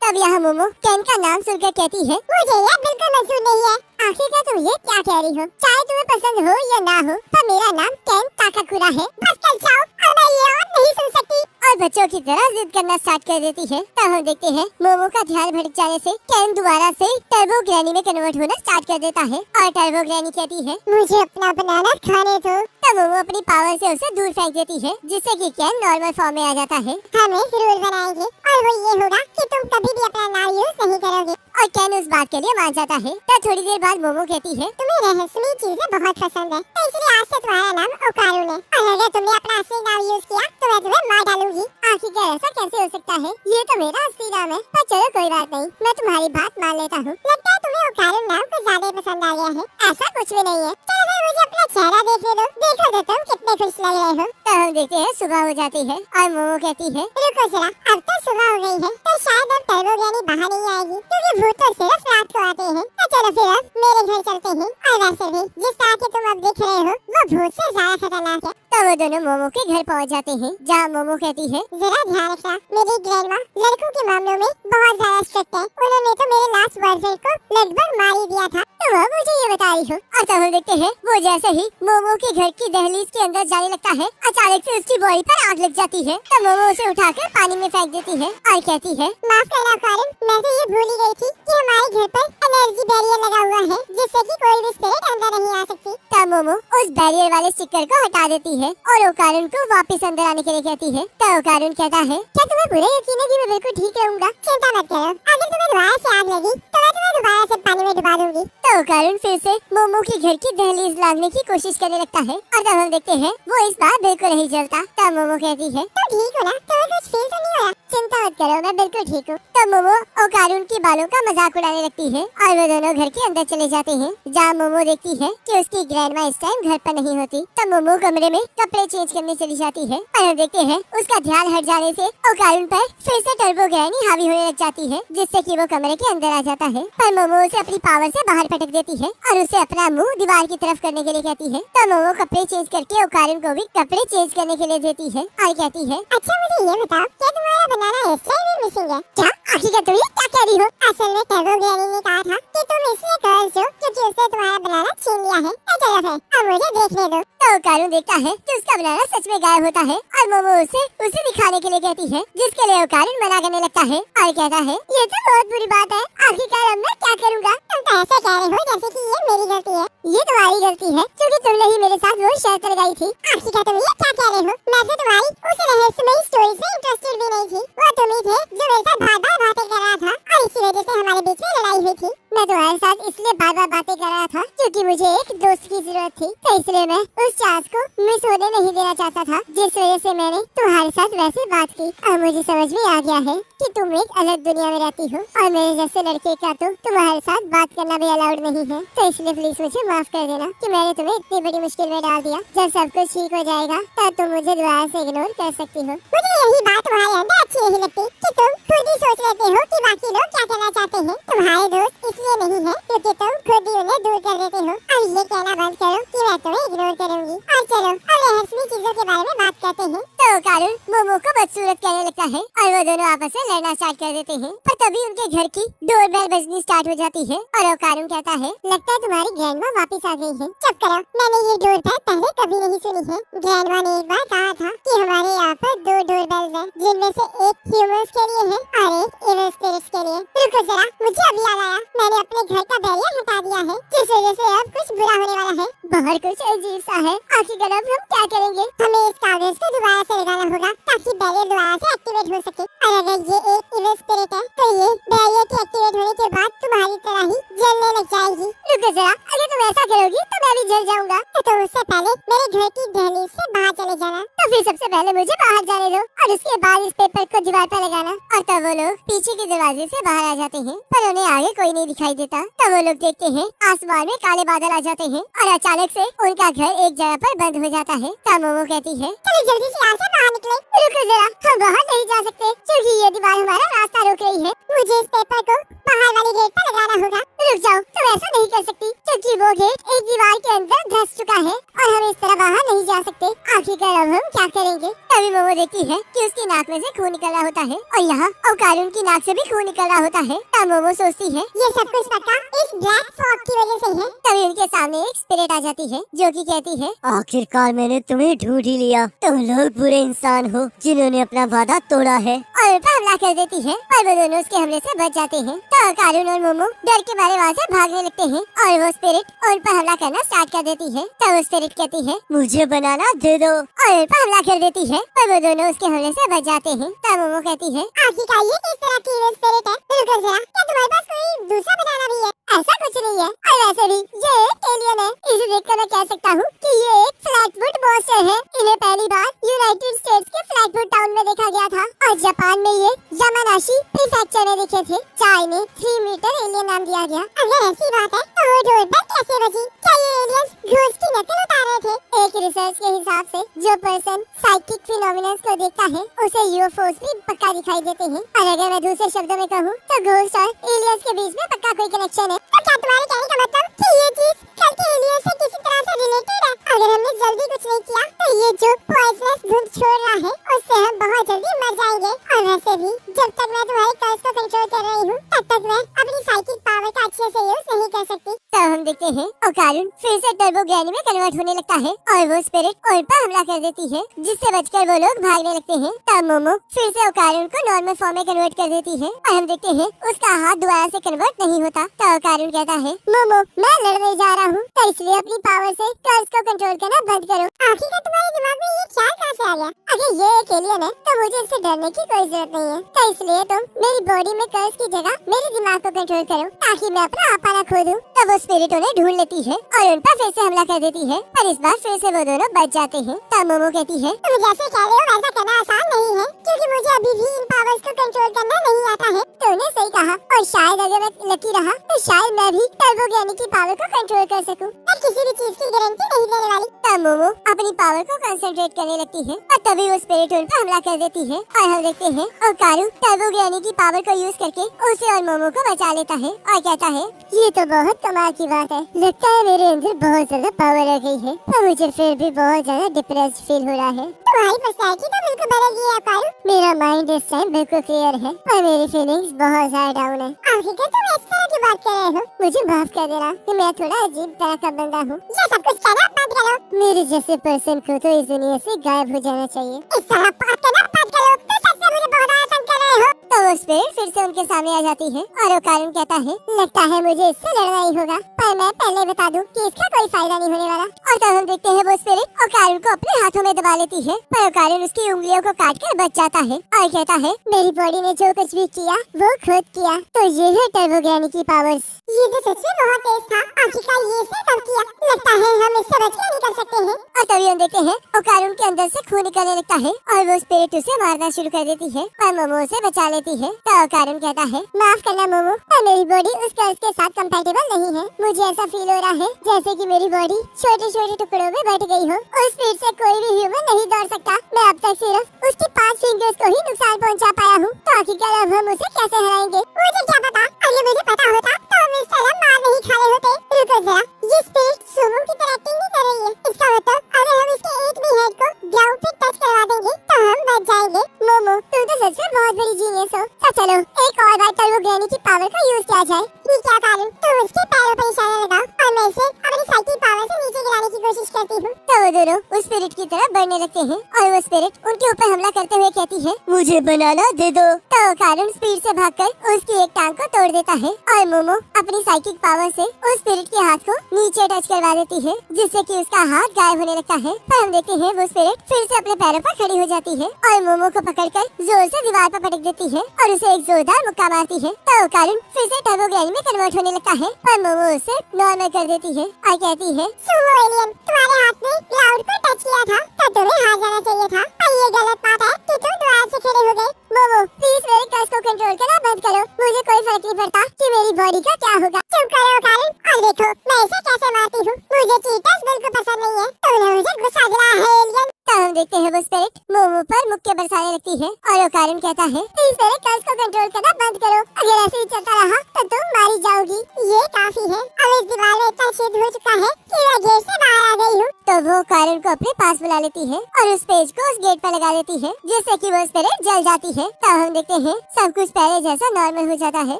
तब यहाँ मोमो कैन का नाम सुनकर कहती है, मुझे यह बिल्कुल मंजूर नहीं है। आखिरकार तुम ये क्या कह रही हो? चाहे तुम्हें पसंद हो या ना हो, पर मेरा नाम कैन काकाकुरा है। बस कर जाओ, अब मैं ये और नहीं सुन सकती। और बच्चों की तरह जिद करना स्टार्ट कर देती है। तब हम देखते हैं मोमो का ध्यान भटक जाने से कैन दोबारा से टर्बो ग्रैनी में कन्वर्ट होना स्टार्ट कर देता है और टर्बो ग्रैनी कहती है, मुझे अपना बनाना खाने दो। तब मोमो अपनी पावर से उसे दूर फेंक देती है, जिससे कि कैन नॉर्मल फॉर्म में आ जाता है। हम एक रूल बनाएंगे और वो ये होगा कि तुम कभी भी अपना नाम यूज नहीं करोगे। और कैन उस बात के लिए मान जाता है। तब थोड़ी देर बाद मोमो कहती है, तुम्हें रहस्यमयी चीजें बहुत पसंद है, तो इसलिए आज से तुम्हारा नाम ओकारू है। और अगर तुमने अपना असली नाम यूज किया तो मैं तुम्हें मार डालूंगी। आखिरकार ऐसा कैसे हो सकता है? ये तो मेरा असली नाम है। पर चलो कोई बात नहीं, मैं तुम्हारी बात मान लेता हूँ। लगता है तुम्हें ओकारू नाम कुछ ज्यादा पसंद आ गया है। ऐसा कुछ भी नहीं है। चलो फिर मुझे अपना चेहरा देखने दो, देखो तो तुम कितने खुश लग रहे हो। तो हम देखते हैं सुबह हो जाती है और मोमो कहती है, रुको जरा, अब तो सुबह हो गई है, तो शायद अब टर्बो ग्रैनी बाहर नहीं आएगी, क्योंकि भूत तो सिर्फ रात को आते हैं। तो चलो फिर अब मेरे घर चलते हैं। और वैसे भी जिस तरह के तुम अब दिख रहे हो, वो भूत से ज्यादा खतरनाक है। तो वो दोनों मोमो के घर पहुंच जाते हैं, जहाँ मोमो कहती है, जरा ध्यान रखना, मेरी ग्रैंडमा लड़कों के मामलों में बहुत ज्यादा स्ट्रिक्ट है। उन्होंने तो मेरे लास्ट बॉयफ्रेंड को लगभग मार ही दिया था। तो वह मुझे ये बता रही हो। और तब हम देखते हैं वो जैसे ही मोमो के घर की दहलीज के अंदर जाने लगता है, अचानक से उसकी बॉडी पर आग लग जाती है। तो मोमो उसे उठाकर पानी में फेंक देती है और कहती है, माफ करना कारिन, मैं तो ये भूल ही गई थी कि हमारे घर पर एनर्जी बैरियर लगा हुआ है, जिससे कि कोई भी स्पिरिट अंदर नहीं आ सकती। तब मोमो उस बैरियर वाले स्टिकर को हटा देती है और ओकारुन को वापस अंदर आने के लिए कहती है। तो ओकारुन कहता है, क्या तुम्हें पूरा यकीन है कि मैं बिल्कुल ठीक रहूंगा? चिंता मत करो, अगर तुम्हें दोबारा से आग लगी तो मैं तुम्हें दोबारा से पानी में डुबा दूंगी। तो ओकारुन फिर से मोमो के घर की दहलीज लांघने की कोशिश करने लगता है और तब हम देखते हैं वो इस बार बिल्कुल नहीं जलता। तब मोमो कहती है, तुम ठीक हो ना? तुम्हें कुछ फील तो नहीं हो रहा? चिंता मत करो, मैं बिल्कुल ठीक हूँ। तब मोमो ओकारुन की बालों का मजाक उड़ाने लगती है और वो दोनों घर के अंदर चले जाते हैं, जहाँ मोमो देखती है कि उसकी ग्रैंडमा इस टाइम घर पर नहीं होती। तब मोमो कमरे में कपड़े चेंज करने चली जाती है और हम देखते हैं उसका ध्यान हट जाने से ओकारुन पर फिर से टर्बो ग्रैनी हावी होने लग जाती है, जिससे कि वो कमरे के अंदर आ जाता है। पर मोमो उसे अपनी पावर से बाहर पटक देती है और उसे अपना मुंह दीवार की तरफ करने के लिए कहती है। तो मोमो कपड़े चेंज करके ओकारुन को भी कपड़े चेंज करने के लिए देती है और कहती है, अच्छा मुझे ये बताओ, क्या तुम्हारा बनाना हेयर स्टाइल भी मिसिंग है क्या? आखिर तुम ये क्या कह रही हो? असल में टर्बो ग्रैनी ने कहा था कि तुम इसलिए कर्ल्स हो क्योंकि उसने तुम्हारा बनाना छीन लिया है। चलो फिर अब मुझे देखने दो। तो ओकारुन देखता है कि उसका बनाना सच में गायब होता है और मोमो उसे दिखाने के लिए कहती है, जिसके लिए ओकारुन मना करने लगता है और कहता है, ये तो बहुत बुरी बात है, आखिरकार अब मैं क्या करूँगा? तुम तो ऐसे कह रहे हो जैसे कि ये मेरी गलती है। ये तुम्हारी गलती है क्योंकि तुमने ही मेरे साथ वो शर्त लगाई थी। आखिरकार तुम ये क्या कह रहे हो? मैं तो तुम्हारी उस रहस्यमयी स्टोरी से इंटरेस्टेड भी नहीं थी। वो तुम ही थे जो मेरे साथ बार-बार बातें कर रहा था और इसी वजह से हमारे बीच में लड़ाई हुई थी। मैं तुम्हारे साथ इसलिए बार-बार बातें कर रहा था क्योंकि मुझे एक दोस्त की जरूरत थी, तो इसलिए मैं उस चांस को मिस होने नहीं देना चाहता था, जिस वजह से मैंने तुम्हारे साथ वैसे बात की। और मुझे समझ में आ गया है कि तुम एक अलग दुनिया में रहती हो और मेरे जैसे लड़के का तो तुम्हारे साथ बात करना भी अलाउड नहीं है। तो इसलिए प्लीज मुझे माफ कर देना कि मैंने तुम्हें इतनी बड़ी मुश्किल में डाल दिया। जब सब कुछ ठीक हो जाएगा तब तुम मुझे दोबारा से इग्नोर कर सकती हो। मुझे यही बात तुम्हारे अंदर अच्छी नहीं लगती कि तुम खुद ही सोच लेते हो कि बाकी लोग क्या कहना चाहते हैं। तुम्हारे दोस्त इसलिए नहीं है क्योंकि तुम खुद ही उन्हें दूर कर देते हो। और ये कहना बंद करो कि मैं तुम्हें इग्नोर करूंगी। और चलो अब रहस्यमयी चीजों के बारे में बात करते हैं। तो ओकारुन मोमो को बदसूरत कहने लगता है और वो दोनों आपस में लड़ना स्टार्ट कर देते हैं। पर तभी उनके घर की डोरबेल बजनी स्टार्ट हो जाती है और ओकारुन कहता है, लगता है तुम्हारी ग्रैंडमा वापस आ गई है। चुप करो, मैंने ये डोरबेल पहले कभी नहीं सुनी है। ग्रैंडमा ने एक बार कहा था कि हमारे यहाँ पर 2 डोरबेल्स हैं, जिनमें से एक ह्यूमंस के लिए है और एक इविल स्पिरिट्स के लिए। रुको जरा, मुझे अभी याद आया, मैंने अपने घर का बैरियर हटा दिया है, जिस वजह से अब कुछ बुरा होने वाला है। बाहर कुछ अजीब सा है। आखिरकार अब हम क्या करेंगे? हमें इस कागज को दोबारा से लगाना होगा ताकि बैरियर दोबारा से एक्टिवेट हो सके। और अगर ये एक इविल स्पिरिट है तो ये बैरियर के एक्टिवेट होने के बाद तुम्हारी तरह ही जलने लग जाएगी। रुको जरा, अगर तुम ऐसा करोगी तो मैं भी जल जाऊंगा। तो उससे पहले मेरे घर की दहलीज से बाहर चले जाना। तो फिर सबसे पहले मुझे बाहर जाने दो और उसके बाद इस पेपर को दीवार पर लगाना। और तब वो लोग पीछे के दरवाजे से बाहर आ जाते हैं, पर उन्हें आगे कोई नहीं दिखाई देता। तब वो लोग देखते हैं आसमान में काले बादल आ जाते हैं और अचानक से उनका घर एक जगह पर बंद हो जाता है। तब मोमो कहती है, चलो जल्दी से यहाँ से बाहर निकले। रुको जरा, हम बाहर नहीं जा सकते क्योंकि ये दीवार हमारा रास्ता रोक रही है। मुझे इस पेपर को बाहर वाले गेट पर लगाना होगा। रुक जाओ, तुम ऐसा नहीं कर सकती क्योंकि वो गेट एक दीवार के अंदर धंस चुका है और हम इस तरह बाहर नहीं जा सकते। आखिरकार अब हम क्या करेंगे? तभी मोमो देखती है कि उसकी नाक में से खून निकल रहा होता है और यहाँ ओकारुन की नाक से भी खून निकल रहा होता है। तब मोमो सोचती है ये सब कुछ पक्का इस ब्लैक फॉग की वजह से है। तभी उनके सामने एक स्पिरिट आ जाती है जो कि कहती है आखिरकार मैंने तुम्हें ढूंढ ही लिया। तुम लोग बुरे इंसान हो जिन्होंने अपना वादा तोड़ा है। और उन पर हमला कर देती है और वो दोनों उसके हमले से बच जाते हैं। तो ओकारुन और मोमो डर के मारे वहाँ से भागने लगते हैं और वो स्पिरिट उन पर हमला करना स्टार्ट कर देती है। तब वो स्पिरिट कहती है मुझे बनाना दे दो और उन पर हमला कर देती है और वो दोनों उसके हमले से बच जाते हैं। तब मोमो कहती है आखिरकार ये किस तरह की स्पिरिट है? रुको जरा, क्या तुम्हारे पास कोई दूसरा बनाना भी है? ऐसा कुछ नहीं है। और वैसे भी ये एक एलियन है। इसे देखकर मैं कह सकता हूँ कि ये एक फ्लैटफुट मॉन्स्टर है। इन्हें पहली बार यूनाइटेड स्टेट्स के फ्लैटफुट टाउन में देखा गया था और जापान में ये यामानाशी प्रीफेक्चर में दिखे थे। जहाँ इन्हें 3 मीटर एलियन नाम दिया गया। अगर ऐसी बात है तो वो डोर पर कैसे बची? क्या ये एलियंस घोस्ट की नकल उतार रहे थे? एक रिसर्च के हिसाब से जो पर्सन साइकिक फिनोमिनन्स को देखता है उसे यूएफओस भी पक्का दिखाई देते हैं। और अगर मैं दूसरे शब्दों में कहूँ तो घोस्ट और एलियंस के बीच में पक्का कोई कनेक्शन है। तो क्या तुम्हारे कहने का मतलब कि ये चीज कल के एलियंस से किसी तरह से रिलेटेड है? अगर हमने जल्दी कुछ नहीं किया तो ये जो पॉइजनस धुंध छोड़ रहा है उससे हम बहुत जल्दी मर जाएंगे। और वैसे भी जब तक मैं तुम्हारे कर्ज को कंट्रोल कर रही हूँ तब तक मैं अपनी साइकिक पावर का अच्छे से यूज नहीं कर सकती। तब हम देखते हैं ओकारुन फिर से टर्बो ग्रैनी में कन्वर्ट होने लगता है और वो स्पिरिट उन पर हमला कर देती है जिससे बचकर वो लोग भागने लगते हैं। तब मोमो फिर से ओकारुन को नॉर्मल फॉर्म में कन्वर्ट कर देती है और हम देखते हैं उसका हाथ दोबारा से कन्वर्ट नहीं होता। तो ओकारुन कहता है मोमो मैं लड़ने जा रहा हूँ तो इसलिए अपनी पावर से कर्ज को कंट्रोल करना बंद करो। आखिरकार तुम्हारे दिमाग में ये ख्याल कहाँ से आ गया? अगर ये एक एलियन है तो मुझे इससे डरने की कोई जरूरत नहीं है। तो इसलिए तुम मेरी बॉडी में कर्ज की जगह मेरे दिमाग को कंट्रोल करो ताकि मैं अपना आपा न खो दूं। तब वो स्पिरिट उन्हें ढूंढ लेती है और उन पर फिर से हमला कर देती है पर इस बार फिर से वो दोनों बच जाते हैं। तब मोमो कहती है तुम जैसे कह रहे हो वैसा करना आसान नहीं है क्योंकि मुझे अभी भी इन पावर्स को कंट्रोल करना नहीं आता है। तुमने सही कहा और शायद अगर मैं लकी रहा तो शायद मैं भी टर्बो ग्रैनी की पावर को कंट्रोल कर सकूं। मैं किसी भी चीज की गारंटी नहीं देने वाली। तब मोमो अपनी पावर को कंसंट्रेट करने लगती है और तभी वो स्पिरिट उन पर हमला कर देती है और हम देखते हैं ओकारू टर्बो ग्रैनी की पावर को यूज करके उसे और मोमो को बचा लेता है और कहता है ये तो बहुत कमाल की बात है। लगता है मेरे अंदर बहुत ज्यादा पावर आ गई है और मुझे फिर भी बहुत ज्यादा डिप्रेस्ड फील हो रहा है। तुम्हारी पर्सनैलिटी तो बिल्कुल बदल गई है ओकारू। मेरा माइंड इस टाइम बिल्कुल क्लियर है और मेरी फीलिंग्स बहुत ज्यादा डाउन है। आखिरकार तुम इस तरह की बात कर रहे हो? मुझे माफ कर देना कि मैं थोड़ा अजीब तरह का बंदा हूँ। ये सब कुछ कहना बंद करो। मेरे जैसे पर्सन को तो इस दुनिया से गायब हो जाना चाहिए। इस तरह बात करना बंद करो। तुम सच में मुझे बहुत ज्यादा तंग कर रहे हो। तो वो स्पिरिट फिर से उनके सामने आ जाती है और ओकारुन कहता है लगता है मुझे इससे लड़ना ही होगा पर मैं पहले बता दूं कि इसका कोई फायदा नहीं होने वाला। और तब हम देखते हैं वो स्पिरिट ओकारुन को अपने हाथों में दबा लेती है पर ओकारुन उसकी उंगलियों को काट कर बच जाता है और कहता है मेरी बॉडी ने जो कुछ भी किया वो खुद किया। तो ये है टर्बो ग्रैनी की पावर्स। ये तो सच में बहुत तेज था। आखिरकार ये इसने कब किया? लगता है हम इससे बच के निकल सकते हैं। और तभी हम देखते हैं ओकारुन के अंदर से खून निकलने लगता है और वो स्पिरिट उसे मारना शुरू कर देती है और मोमो उसे बचा लेती है। तो ओकारुन कहता है माफ करना मोमो पर मेरी बॉडी उस कर्ज के साथ कंपैटिबल नहीं है। मुझे ऐसा फील हो रहा है जैसे कि मेरी बॉडी छोटे छोटे टुकड़ों में बट गई हो। उस स्पीड से कोई भी ह्यूमन नहीं दौड़ सकता। मैं अब तक सिर्फ उसकी 5 फिंगर्स को ही नुकसान पहुंचा पाया हूँ। तो आखिरकार अब हम उसे कैसे हराएंगे? मुझे क्या पता, अगर मुझे पता होता तो हम इस तरह मार नहीं खा रहे होते। रुको जरा, ये स्पिरिट सुमो की तरह एक्टिंग नहीं कर रही है। इसका मतलब अगर हम इसके एक भी हेड को ग्राउंड पे टच करवा देंगे तो हम बच जाएंगे। मोमो तुम तो सच में बहुत बड़ी जीनियस हो। तो चलो एक और बार टर्बो ग्रैनी की पावर का यूज किया जाए। ठीक है ओकारुन, तुम उसके पैरों पर इशारा लगाओ और मैं इसे अपनी साइकिल पावर से नीचे गिराने की कोशिश करती हूँ। तो वो दोनों उस स्पिरिट की तरफ बढ़ने लगते हैं और वो स्पिरिट उनके ऊपर हमला करते हुए कहती है मुझे बनाना दे दो। तो ओकारुन स्पीड से भागकर उसकी एक टांग को तोड़ देता है और मोमो अपनी साइकिक पावर से उस स्पिरिट के हाथ को नीचे टच करवा देती है जिससे कि उसका हाथ गायब होने लगता है। पर हम देखते हैं वो स्पिरिट फिर से अपने पैरों पर खड़ी हो जाती है और मोमो को पकड़कर जोर से दीवार पर पटक देती है और उसे एक जोरदार मुक्का मारती है। तो ओकारुन फिर से टर्बो ग्रैनी में कन्वर्ट होने लगता है पर मोमो उसे नॉर्मल कर देती है और कहती है सुमो एलियन, तुम्हारे हाथ ने क्लाउड को टच किया था तो तुम्हें हार जाना चाहिए था। पर ये गलत बात है कि तुम दोबारा से खड़े हो गए। मोमो प्लीज मेरे कर्ज को कंट्रोल करना बंद करो। मुझे कोई फर्क नहीं पड़ता कि मेरी बॉडी का क्या होगा। चुप करो ओकारुन और देखो मैं इसे कैसे मारती हूँ। मुझे चीटर्स बिल्कुल पसंद नहीं है। तुमने मुझे गुस्सा दिलाया है एलियन। तब हम देखते हैं वो स्पिरिट मोमो पर मुक्के बरसाने लगती है और ओकारुन कहता है प्लीज मेरे कर्ज को कंट्रोल करना बंद करो। अगर ऐसे ही चलता रहा तो तुम मारी जाओगी। ये काफी है। अब इस दीवार में इतना छेद हो चुका है कि मैं गेट से बाहर आ गई हूँ। तो वो कारुण को अपने पास बुला लेती है और उस पेज को उस गेट पर लगा देती है, जिससे कि वो स्पिरिट जल जाती है। तब हम देखते हैं सब कुछ पहले जैसा नॉर्मल हो जाता है,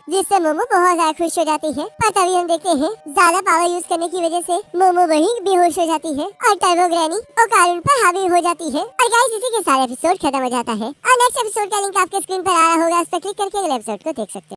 जिससे मोमो बहुत ज्यादा खुश हो जाती है। और तभी हम देखते हैं ज्यादा पावर यूज करने की वजह से मोमो वहीं बेहोश हो जाती है और टर्बो ग्रैनी और कारुण पर हावी हो जाती है। और गाइस इसी के साथ एपिसोड खत्म हो जाता है और नेक्स्ट एपिसोड का लिंक आपके स्क्रीन पर आ रहा होगा, उस पर क्लिक करके अगले एपिसोड को देख सकते हैं।